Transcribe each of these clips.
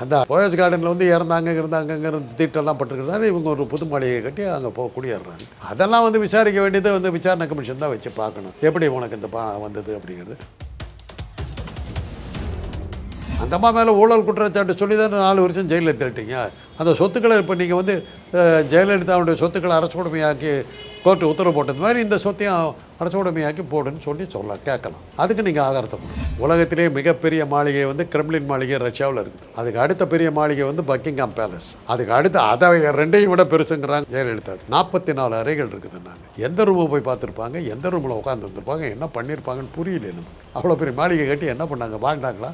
அந்த போயஸ் கார்டனில் வந்து இருந்தாங்கங்கிறது தீட்டெல்லாம் பட்டுருக்கிறதால இவங்க ஒரு புது மாளிகையை கட்டி அங்கே குடியேறாங்க. அதெல்லாம் வந்து விசாரிக்க வேண்டியது வந்து விசாரணை கமிஷன் தான் வச்சு பார்க்கணும், எப்படி உனக்கு இந்த வந்தது அப்படிங்கிறது. அந்த அம்மா மேலே ஊழல் குற்றச்சாட்டு சொல்லி தான் 4 வருஷம் ஜெயிலில் தள்ளிட்டீங்க. அந்த சொத்துக்களை இப்போ நீங்கள் வந்து ஜெயலலிதாவுடைய சொத்துக்களை அரசுடைமையாக்கி கோர்ட்டு உத்தரவு போட்டது மாதிரி இந்த சொத்தையும் அரசுடைமையாக்கி போடுன்னு சொல்லலாம், கேட்கலாம். அதுக்கு நீங்கள் ஆதாரத்தை கொடுங்க. உலகத்திலே மிகப்பெரிய மாளிகை வந்து கிரெம்ளின் மாளிகை ரஷ்யாவில் இருக்குது. அதுக்கு அடுத்த பெரிய மாளிகை வந்து பக்கிங்ஹாம் பேலஸ். அதுக்கு அடுத்து அதை 2ஐயும் விட பெருசுங்கிறாங்க ஜெயலலிதா. 44 அறைகள் இருக்குதுன்னாங்க. எந்த ரூமை போய் பார்த்துருப்பாங்க, எந்த ரூமில் உட்காந்து வந்துருப்பாங்க, என்ன பண்ணியிருப்பாங்கன்னு புரியல நமக்கு. அவ்வளோ பெரிய மாளிகை கட்டி என்ன பண்ணாங்க, வாழ்ந்தாங்களா?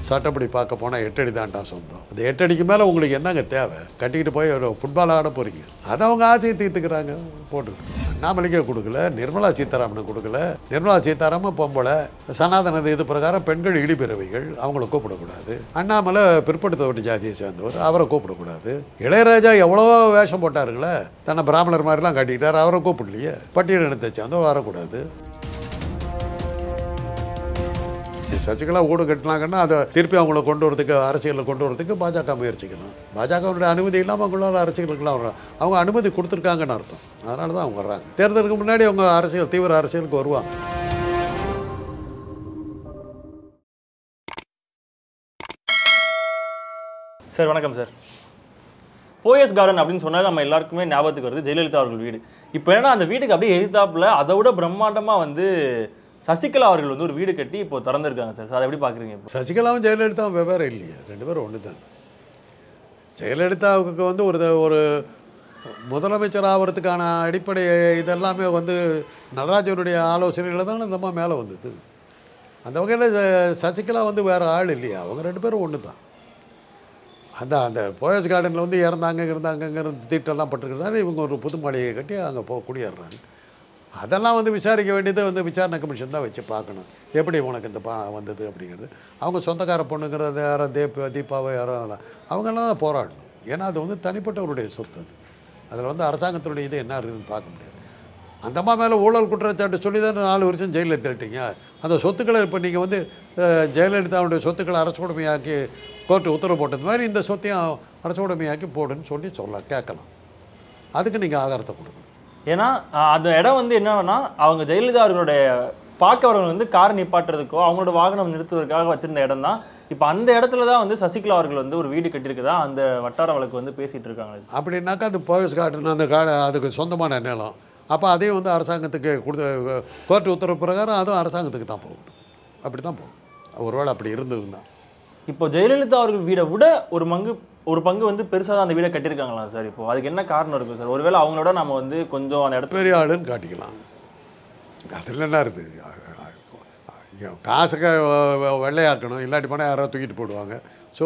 சட்டப்படி பார்க்க போனால் 8 அடி தாண்டா சொந்தம். அந்த 8 அடிக்கு மேலே உங்களுக்கு என்னங்க தேவை? கட்டிக்கிட்டு போய் ஒரு ஃபுட்பால் ஆட போகிறீங்க. அதை அவங்க ஆசையை தீர்த்துக்கிறாங்க, போட்டுருக்கு. அண்ணாமலைக்கே கொடுக்கல, நிர்மலா சீதாராமனுக்கு கொடுக்கல. நிர்மலா சீதாராமன் பொம்பளை, சனாதன இது பிரகாரம் பெண்கள் இழிபிறவைகள், அவங்கள கூப்பிடக்கூடாது. அண்ணாமலை பிற்படுத்தப்பட்ட ஜாதியை சேர்ந்தவர், அவரை கூப்பிடக்கூடாது. இளையராஜா எவ்வளவோ வேஷம் போட்டாருங்களே, தன்னை பிராமணர் மாதிரிலாம் கட்டிக்கிட்டார், அவரை கூப்பிடலையே. பட்டியலினத்தை சேர்ந்தவர் வரக்கூடாது. சசிகலா ஊடு கட்டினாங்கன்னா அதை திருப்பி அவங்கள கொண்டு வரதுக்கு, அரசியலில் கொண்டு வரதுக்கு பாஜக முயற்சிக்கணும். பாஜகவுடைய அனுமதி இல்லாமல் அவங்களால அரசியலுக்குலாம் வர்றாங்க. அவங்க அனுமதி கொடுத்துருக்காங்கன்னு அர்த்தம். அதனால தான் அவங்க வர்றாங்க. தேர்தலுக்கு முன்னாடி அவங்க அரசியல், தீவிர அரசியலுக்கு வருவாங்க. சார் வணக்கம் சார். போயஸ் கார்டன் அப்படின்னு சொன்னால் நம்ம எல்லாருக்குமே ஞாபகத்துக்கு வருது ஜெயலலிதா அவர்கள் வீடு. இப்போ ஏன்னா அந்த வீட்டுக்கு அப்படியே எதிர்த்தாப்புல அதை விட பிரம்மாண்டமாக வந்து சசிகலா அவர்கள் வந்து ஒரு வீடு கட்டி இப்போ திறந்துருக்காங்க சார். அதை எப்படி பார்க்குறீங்க? இப்போ சசிகலாவும் ஜெயலலிதாவும் வெவ்வேறு இல்லையா, 2 பேரும் ஒன்று தான். ஜெயலலிதாவுக்கு வந்து ஒரு முதலமைச்சர் ஆகிறதுக்கான அடிப்படை இதெல்லாமே வந்து நடராஜனுடைய ஆலோசனையில் தானே இந்த மேலே வந்தது. அந்த வகையில் சசிகலா வந்து வேறு ஆள் இல்லையா, அவங்க 2 பேரும் ஒன்று தான். அந்த போயஸ் கார்டனில் வந்து இருந்தாங்கங்கிறது தீட்டெல்லாம் பட்டுருக்கிறதால இவங்க ஒரு புது மாளிகையை கட்டி அங்கே குடியேறாங்க. அதெல்லாம் வந்து விசாரிக்க வேண்டியது வந்து விசாரணை கமிஷன் தான் வச்சு பார்க்கணும், எப்படி உனக்கு இந்த வந்தது அப்படிங்கிறது. அவங்க சொந்தக்கார பொண்ணுங்கிறது யாரோ தீபாவோ யாரோ அவங்கெல்லாம் தான் போராடணும். ஏன்னா அது வந்து தனிப்பட்டவருடைய சொத்து. அதில் வந்து அரசாங்கத்தினுடைய இது என்ன இருக்குதுன்னு பார்க்க முடியாது. அந்த அம்மா மேலே ஊழல் குற்றச்சாட்டு சொல்லி தான் 4 வருஷம் ஜெயிலில் தள்ளிட்டீங்க. அந்த சொத்துக்களை இப்போ நீங்கள் வந்து ஜெயலலிதாவுடைய சொத்துக்களை அரசுடைமையாக்கி கோர்ட்டு உத்தரவு போட்டது மாதிரி இந்த சொத்தையும் அரசுடைமையாக்கி போடுன்னு சொல்லலாம், கேட்கலாம். அதுக்கு நீங்கள் ஆதாரத்தை கொடுக்கணும். ஏன்னா அந்த இடம் வந்து என்னன்னா அவங்க ஜெயலலிதா அவர்களுடைய பார்க்கவர்கள் வந்து கார் நிப்பாட்டுறதுக்கோ அவங்களோட வாகனம் நிறுத்துவதற்காக வச்சிருந்த இடம் தான். இப்போ அந்த இடத்துல தான் வந்து சசிகலா அவர்கள் வந்து ஒரு வீடு கட்டியிருக்குதா அந்த வட்டார வழக்கு வந்து பேசிகிட்டு இருக்காங்க. அப்படின்னாக்கா அது போயஸ் கார்டன், அந்த அதுக்கு சொந்தமான நிலம். அப்போ அதையும் வந்து அரசாங்கத்துக்கு கோர்ட்டு உத்தரவு பிரகாரம் அதுவும் அரசாங்கத்துக்கு தான் போகணும். அப்படி தான் போகும். ஒருவேளை அப்படி இருந்ததுன்னா இப்போ ஜெயலலிதா அவர்கள் வீடை விட ஒரு பங்கு வந்து பெருசாக தான் அந்த வீடை கட்டியிருக்காங்களா சார்? இப்போ அதுக்கு என்ன காரணம் இருக்கும் சார்? ஒருவேளை அவங்களோட நம்ம வந்து கொஞ்சம் அந்த இடத்துல பெரிய ஆளுன்னு காட்டிக்கலாம். அதில் என்ன இருக்குது, காசுக்கு வெள்ளையாக்கணும், இல்லாட்டி போனால் யாராவது தூக்கிட்டு போடுவாங்க.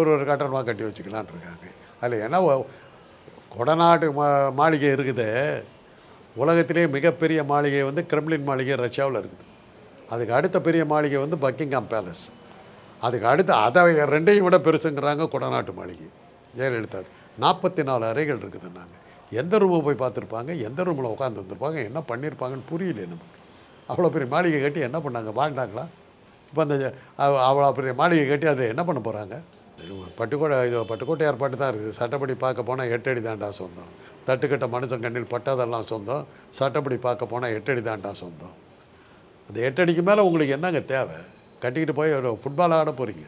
ஒரு கட்டணமாக கட்டி வச்சுக்கலான் இருக்காங்க. அதில் ஏன்னா கொடநாட்டு மாளிகை இருக்குது. உலகத்திலே மிகப்பெரிய மாளிகை வந்து கிரெம்ளின் மாளிகை ரஷ்யாவில் இருக்குது. அதுக்கு அடுத்த பெரிய மாளிகை வந்து பக்கிங்ஹாம் பேலஸ். அதுக்கு அடுத்து அதை 2ஐயும் விட பெருசுங்கிறாங்க கொடநாட்டு மாளிகை ஜெயலலிதா. 44 அறைகள் இருக்குதுன்னாங்க. எந்த ரூமை போய் பார்த்துருப்பாங்க, எந்த ரூமில் உட்காந்து வந்துருப்பாங்க, என்ன பண்ணியிருப்பாங்கன்னு புரியல நமக்கு. அவ்வளோ பெரிய மாளிகை கட்டி என்ன பண்ணாங்க, வாழ்ந்தாங்களா? இப்போ அந்த அவ்வளோ பெரிய மாளிகை கட்டி அதை என்ன பண்ண போகிறாங்க? பட்டுக்கோட்டை ஏற்பாட்டு தான் இருக்குது. சட்டப்படி பார்க்க போனால் 8 அடி தாண்டா சொந்தம். தட்டுக்கட்ட மனுஷன் கண்ணில் பட்டாதெல்லாம் சொந்தம். சட்டப்படி பார்க்க போனால் 8 அடி தாண்டா சொந்தம். அந்த 8 அடிக்கு மேலே உங்களுக்கு என்னங்க தேவை? கட்டிக்கிட்டு போய் ஒரு ஃபுட்பால் ஆட போகிறீங்க.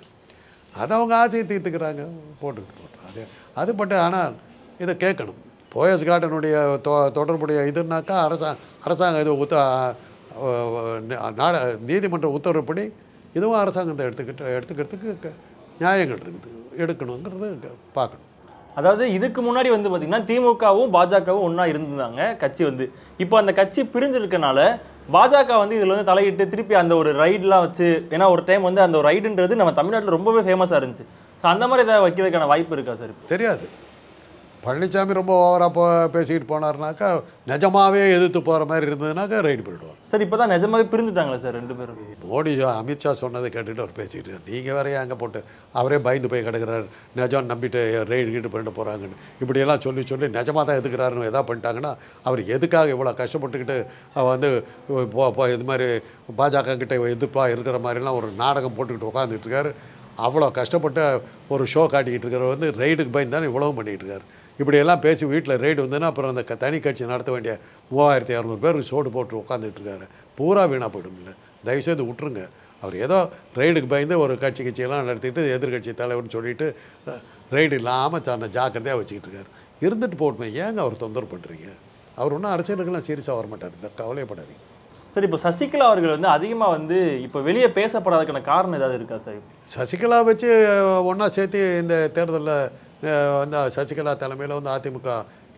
அதை அவங்க ஆசையை தீர்த்துக்கிறாங்க, போட்டுக்கிட்டு அது பட்டு. ஆனால் இதை கேட்கணும். போயஸ் கார்டனுடைய தொடர்புடைய இதுனாக்கா அரசாங்கம் இது நீதிமன்ற உத்தரவுப்படி இதுவும் அரசாங்கத்தை எடுத்துக்கிறதுக்கு நியாயங்கள் இருக்குது, எடுக்கணுங்கிறது பார்க்கணும். அதாவது இதுக்கு முன்னாடி வந்து பார்த்திங்கன்னா திமுகவும் பாஜகவும் ஒன்றா இருந்திருந்தாங்க கட்சி வந்து. இப்போ அந்த கட்சி பிரிஞ்சிருக்கனால பாஜக வந்து இதில் வந்து தலையிட்டு திருப்பி அந்த ஒரு ரைடெலாம் வச்சு, ஏன்னா ஒரு டைம் வந்து அந்த ஒரு ரைடுன்றது நம்ம தமிழ்நாட்டில் ரொம்பவே ஃபேமஸாக இருந்துச்சு. ஸோ அந்த மாதிரி ஏதாவது வைக்கிறதுக்கான வாய்ப்பு இருக்கா சார்? தெரியாது. பழனிசாமி ரொம்ப ஓவராக பேசிக்கிட்டு போனார்னாக்கா நிஜமாவே எதிர்த்து போகிற மாதிரி இருந்ததுனாக்கா ரைடு பண்ணிவிடுவார். சார் இப்போ தான் நிஜமாவே பிரிஞ்சுட்டாங்களா சார் 2 பேரும்? மோடி அமித்ஷா சொன்னதை கேட்டுட்டு அவர் பேசிக்கிட்டு நீங்கள் வேறையா அங்கே போட்டு அவரே பயந்து போய் கிடக்கிறார், நிஜம் நம்பிட்டு ரைடு கீட்டு பண்ணிட்டு போகிறாங்கன்னு இப்படியெல்லாம் சொல்லி சொல்லி நிஜமாக தான் எதுக்குறாருன்னு எதாவது பண்ணிட்டாங்கன்னா அவர் எதுக்காக இவ்வளோ கஷ்டப்பட்டுக்கிட்டு வந்து இது மாதிரி பாஜக கிட்ட எதிர்ப்பாக இருக்கிற மாதிரிலாம் ஒரு நாடகம் போட்டுக்கிட்டு உட்காந்துட்டு இருக்காரு. அவ்வளோ கஷ்டப்பட்டு ஒரு ஷோ காட்டிக்கிட்டு இருக்கிறவர் வந்து ரைடுக்கு பயந்து தானே இவ்வளவும் பண்ணிகிட்டு இருக்காரு. இப்படியெல்லாம் பேசி வீட்டில் ரைடு வந்ததுன்னா அப்புறம் அந்த தனி கட்சி நடத்த வேண்டிய 3200 பேர் சோடு போட்டு உட்காந்துட்டு இருக்காரு. பூரா வீணாக போயிடும். இல்லை, தயவுசெய்து விட்டுருங்க. அவர் ஏதோ ரைடுக்கு பயந்து ஒரு கட்சியெல்லாம் நடத்திட்டு எதிர்கட்சி தலைவர்னு சொல்லிட்டு ரைடு இல்லாமல் தன்னை ஜாக்கிரதையாக வச்சுக்கிட்டு இருக்காரு. இருந்துட்டு போட்டுமே, ஏங்க அவர் தொந்தரவு பண்ணுறீங்க? அவர் ஒன்றும் அரசியலுக்கெல்லாம் சீரியஸாக வர மாட்டார். இல்லை, கவலையப்படாதீங்க. சார் இப்போ சசிகலா அவர்கள் வந்து அதிகமாக வந்து இப்போ வெளியே பேசப்படாததுக்கான காரணம் ஏதாவது இருக்கா சார்? சசிகலா வச்சு ஒன்றா சேர்த்து இந்த தேர்தலில் வந்து சசிகலா தலைமையில் வந்து அதிமுக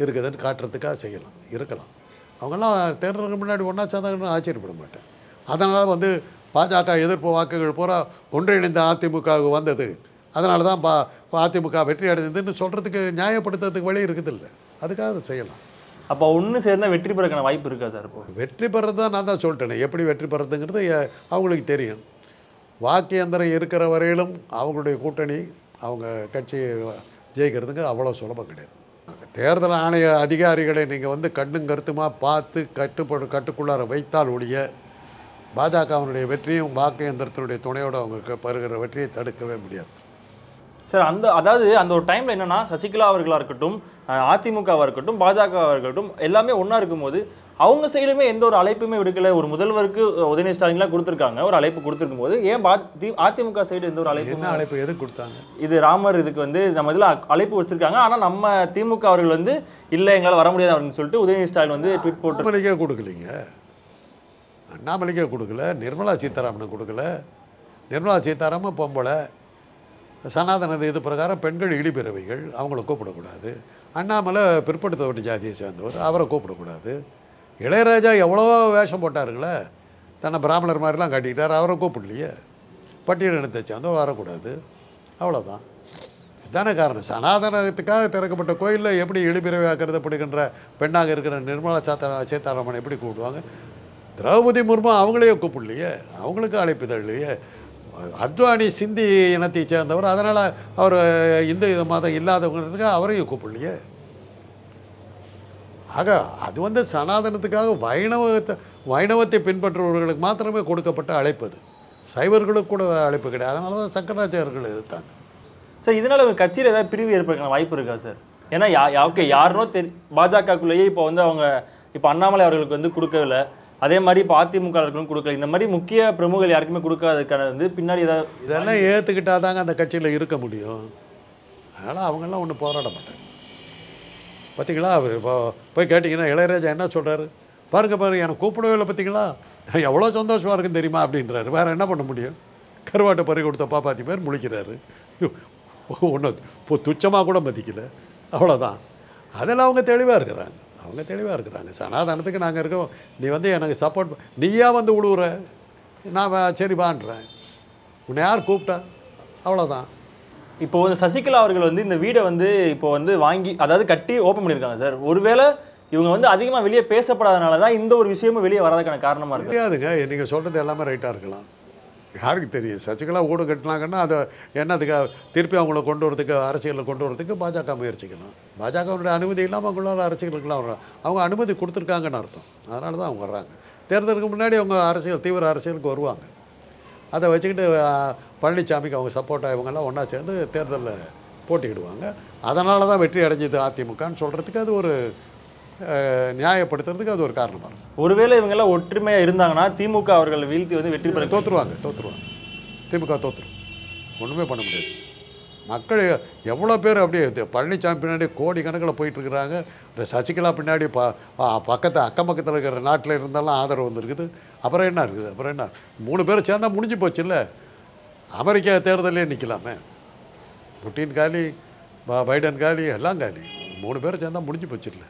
இருக்குதுன்னு காட்டுறதுக்காக செய்யலாம், இருக்கலாம். அவங்கெல்லாம் தேர்தலுக்கு முன்னாடி ஒன்றா சேர்ந்தாங்கன்னு ஆச்சரியப்பட மாட்டேன். அதனால் வந்து பாஜக எதிர்ப்பு வாக்குகள் பூரா ஒன்றிணைந்த அதிமுகவுக்கு வந்தது, அதனால தான் அதிமுக வெற்றி அடைந்ததுன்னு சொல்கிறதுக்கு நியாயப்படுத்துறதுக்கு வழி இருக்குதில்ல, அதுக்காக அதை செய்யலாம். அப்போ ஒன்று சேர்ந்தால் வெற்றி பெறக்கான வாய்ப்பு இருக்கா சார்? இப்போ வெற்றி பெறது தான் நான் தான் சொல்லிட்டேனே, எப்படி வெற்றி பெறதுங்கிறது அவங்களுக்கு தெரியும். வாக்கு எந்திரம் இருக்கிற வரையிலும் அவங்களுடைய கூட்டணி அவங்க கட்சி ஜெயிக்கிறதுக்கு அவ்வளோ சுலபம் கிடையாது. தேர்தல் ஆணைய அதிகாரிகளை நீங்கள் வந்து கண்ணும் கருத்துமாக பார்த்து கட்டுக்குள்ளார வைத்தால் ஒழிய பாஜகவினுடைய வெற்றியும் வாக்கு எந்திரத்தினுடைய துணையோடு அவங்க பெறுகிற வெற்றியை தடுக்கவே முடியாது சார். அதாவது அந்த ஒரு டைமில் என்னென்னா சசிகலா அவர்களாக இருக்கட்டும், அதிமுகவாக இருக்கட்டும், பாஜகவாக இருக்கட்டும், எல்லாமே ஒன்றா இருக்கும்போது அவங்க சைடுமே எந்த ஒரு அழைப்புமே விடுக்கலை. ஒரு முதல்வருக்கு உதயநிதி ஸ்டாலின்லாம் கொடுத்துருக்காங்க, ஒரு அழைப்பு கொடுத்துருக்கும் போது ஏன் அதிமுக சைடு எந்த ஒரு அழைப்பு எது கொடுத்தாங்க? இது ராமர் இதுக்கு வந்து நம்ம இதில் அழைப்பு வச்சுருக்காங்க, ஆனால் நம்ம திமுக அவர்கள் வந்து இல்லை எங்களால் வர முடியாது அப்படின்னு சொல்லிட்டு உதயநிதி ஸ்டாலின் வந்து ட்வீட் போட்டு அண்ணாமலைக்கே கொடுக்கலைங்க. அண்ணாமலைக்கே கொடுக்கல, நிர்மலா சீதாராமனை கொடுக்கல. நிர்மலா சீதாராமன் பொம்பளை, சனாதன இது பிரகாரம் பெண்கள் இழிபிறவைகள், அவங்கள கூப்பிடக்கூடாது. அண்ணாமலை பிற்படுத்தப்பட்ட ஜாதியை சேர்ந்தவர், அவரை கூப்பிடக்கூடாது. இளையராஜா எவ்வளவோ வேஷம் போட்டாருங்களே, தன்னை பிராமணர் மாதிரிலாம் காட்டிக்கிட்டார், அவரை கூப்பிடலையே. பட்டியலினத்தை சேர்ந்தவர் வரக்கூடாது, அவ்வளோதான். இதுதானே காரணம். சனாதனத்துக்காக திறக்கப்பட்ட கோயிலில் எப்படி இழிபிறவையாக கருதப்படுகின்ற பெண்ணாக இருக்கிற நிர்மலா சீதாராமன் எப்படி கூப்பிடுவாங்க? திரௌபதி முர்மு அவங்களையே கூப்பிடலையே, அவங்களுக்கு அழைப்புதல் இல்லையே. அத்வானி சிந்தி இனத்தை சேர்ந்தவர், அதனால் அவர் இந்து மதம் இல்லாதவங்கிறதுக்காக அவரையும் கூப்பிடலையே. ஆக அது வந்து சனாதனத்துக்காக வைணவத்தை பின்பற்றுபவர்களுக்கு மாத்திரமே கொடுக்கப்பட்ட அழைப்பது, சைவர்களுக்கு கூட அழைப்பு கிடையாது. அதனால தான் சங்கராச்சாரியர்கள் எதிர்த்தாங்க. சார் இதனால் கட்சியில் ஏதாவது பிரிவு ஏற்படுற வாய்ப்பு இருக்கா சார்? ஏன்னா யாருனோ பாஜகக்குள்ளேயே இப்போ வந்து அவங்க இப்போ அண்ணாமலை அவர்களுக்கு வந்து கொடுக்கவில்லை, அதே மாதிரி இப்போ அதிமுக கொடுக்கல, இந்த மாதிரி முக்கிய பிரமுகர்கள் யாருக்குமே கொடுக்காததுக்கான வந்து பின்னாடி ஏதாவது இதெல்லாம் ஏற்றுக்கிட்டா தாங்க அந்த கட்சியில் இருக்க முடியும். அதனால் அவங்கெல்லாம் ஒன்றும் போராட மாட்டாங்க. பார்த்தீங்களா, அவர் இப்போ போய் கேட்டிங்கன்னா இளையராஜா என்ன சொல்கிறாரு பாருங்க, எனக்கு கூப்பிடவே இல்லை, பார்த்தீங்களா எவ்வளோ சந்தோஷமாக இருக்குன்னு தெரியுமா அப்படின்றாரு. வேறு என்ன பண்ண முடியும்? கருவாட்டை பறி கொடுத்த பாப்பாத்தி பேர் முழிக்கிறாரு, ஒன்றும் துச்சமாக கூட மதிக்கலை, அவ்வளோதான். அதில் அவங்க தெளிவாக இருக்கிறாங்க. சனாதனத்துக்கு நாங்கள் இருக்கோம், நீ வந்து எனக்கு சப்போர்ட், நீயா வந்து விடுவுற, நான் சரி வான்றேன், உன்னை யார் கூப்பிட்டா, அவ்வளோதான். இப்போ வந்து சசிகலா அவர்கள் வந்து இந்த வீடை வந்து இப்போ வந்து வாங்கி அதாவது கட்டி ஓப்பன் பண்ணியிருக்காங்க சார். ஒருவேளை இவங்க வந்து அதிகமாக வெளியே பேசப்படாதனால தான் இந்த ஒரு விஷயமும் வெளியே வராதுக்கான காரணமாக இருக்கு. தெரியாதுங்க, நீங்கள் சொல்கிறது எல்லாமே ரைட்டாக இருக்கலாம், யாருக்கு தெரியும். சசிகலா வீடு கட்டினாங்கன்னா அதை என்னதுக்கு திருப்பி அவங்கள கொண்டு வரதுக்கு, அரசியலில் கொண்டு வரதுக்கு பாஜக முயற்சிக்கலாம். பாஜகவுடைய அனுமதி இல்லாமல் அவங்களால அரசியலுக்குலாம் வர்றாங்க, அவங்க அனுமதி கொடுத்துருக்காங்கன்னு அர்த்தம். அதனால தான் அவங்க வர்றாங்க. தேர்தலுக்கு முன்னாடி அவங்க தீவிர அரசியலுக்கு வருவாங்க. அதை வச்சுக்கிட்டு பழனிசாமிக்கு அவங்க சப்போர்ட்டாக இவங்கெல்லாம் ஒன்றா சேர்ந்து தேர்தலில் போட்டியிடுவாங்க. அதனால தான் வெற்றி அடைஞ்சது அதிமுகன்னு சொல்கிறதுக்கு அது ஒரு நியாயப்படுத்துறதுக்கு அது ஒரு காரணமாக இருக்கும். ஒருவேளை இவங்கெல்லாம் ஒற்றுமையாக இருந்தாங்கன்னா திமுக அவர்கள் வீழ்த்தி வந்து வெற்றி பெற தோற்றுருவாங்க. திமுக தோற்றுரும், ஒன்றுமே பண்ண முடியாது. மக்கள் எவ்வளோ பேர் அப்படியே பழனிசாமி பின்னாடி கோடி கணக்கில் போயிட்டுருக்குறாங்க. இந்த சசிகலா பின்னாடி அக்கம் பக்கத்தில் இருக்கிற நாட்டில் இருந்தாலும் ஆதரவு வந்துருக்குது. அப்புறம் என்ன இருக்குது? அப்புறம் என்ன, 3 பேர் சேர்ந்தால் முடிஞ்சு போச்சு இல்லை? அமெரிக்கா தேர்தலே நிற்கலாமே, புட்டின் காலி, பைடன் காலி, எல்லாம் காலி. 3 பேர் சேர்ந்தால் முடிஞ்சு போச்சு இல்லை?